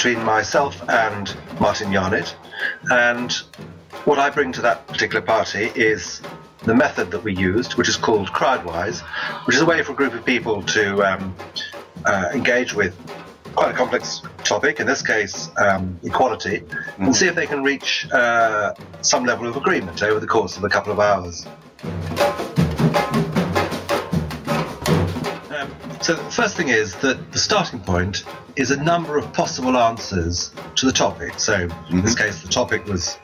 between myself and Martin Yarnett, and what I bring to that particular party is the method that we used, which is called Crowdwise, which is a way for a group of people to engage with quite a complex topic, in this case equality, and see if they can reach some level of agreement over the course of a couple of hours. So the first thing is that the starting point is a number of possible answers to the topic. So in this case, the topic was,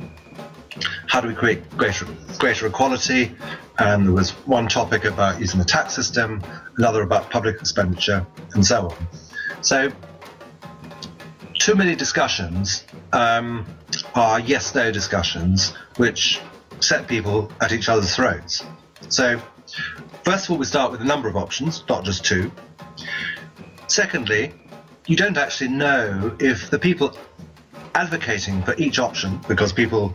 how do we create greater equality? And there was one topic about using the tax system, another about public expenditure, and so on. So too many discussions are yes-no discussions, which set people at each other's throats. So first of all, we start with a number of options, not just two. Secondly, you don't actually know if the people advocating for each option, because people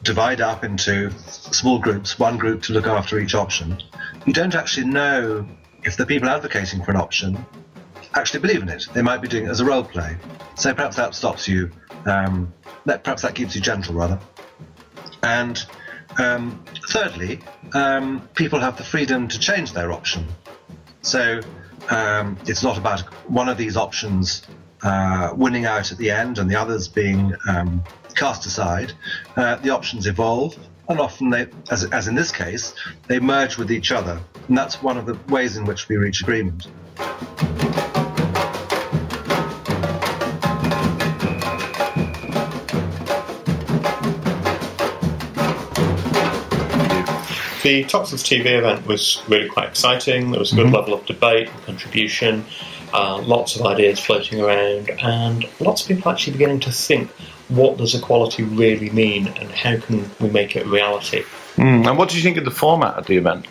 divide up into small groups, one group to look after each option, you don't actually know if the people advocating for an option actually believe in it. They might be doing it as a role play. So perhaps that stops you, perhaps that keeps you gentle rather. And thirdly, people have the freedom to change their option. So it's not about one of these options winning out at the end and the others being cast aside. The options evolve, and often they, as in this case, they merge with each other. And that's one of the ways in which we reach agreement. The Toxteth TV event was really quite exciting. There was a good level of debate and contribution, lots of ideas floating around, and lots of people actually beginning to think, what does equality really mean and how can we make it a reality? And what did you think of the format of the event?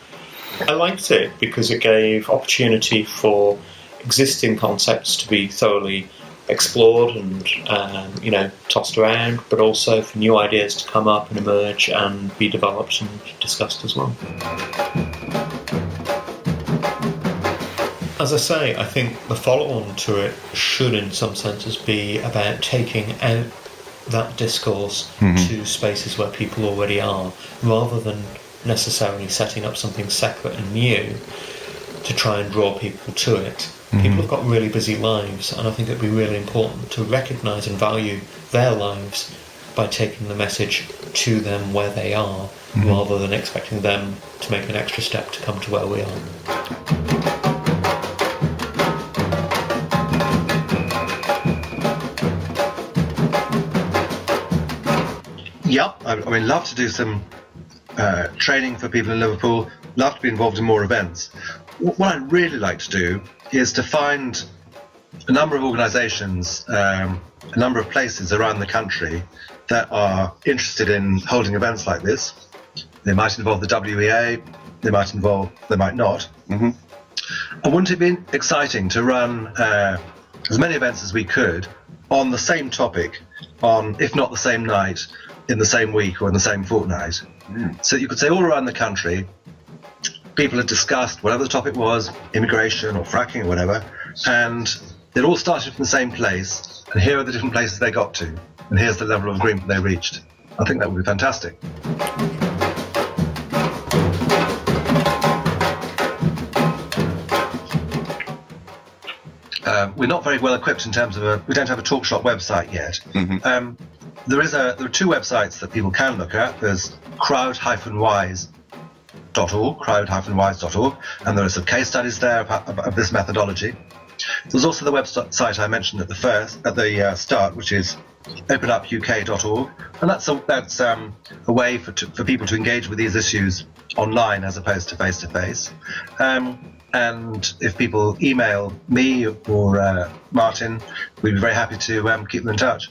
I liked it because it gave opportunity for existing concepts to be thoroughly explored and tossed around, but also for new ideas to come up and emerge and be developed and discussed as well. As I say, I think the follow-on to it should in some senses be about taking out that discourse to spaces where people already are, rather than necessarily setting up something separate and new to try and draw people to it. People have got really busy lives, and I think it'd be really important to recognise and value their lives by taking the message to them where they are, rather than expecting them to make an extra step to come to where we are. Yep, I mean, love to do some training for people in Liverpool, love to be involved in more events. What I'd really like to do is to find a number of organisations, a number of places around the country that are interested in holding events like this. They might involve the WEA, they might not. And wouldn't it be exciting to run as many events as we could on the same topic, on, if not the same night, in the same week or in the same fortnight? So you could say all around the country, people had discussed whatever the topic was, immigration or fracking or whatever, and they'd all started from the same place, and here are the different places they got to, and here's the level of agreement they reached. I think that would be fantastic. We're not very well equipped in terms of we don't have a Talkshop website yet. There are two websites that people can look at. There's crowd-wise.org, and there are some case studies there of this methodology. There's also the website I mentioned at the start, which is openupuk.org, and that's a way for people to engage with these issues online as opposed to face to face. And if people email me or Martin, we'd be very happy to keep them in touch.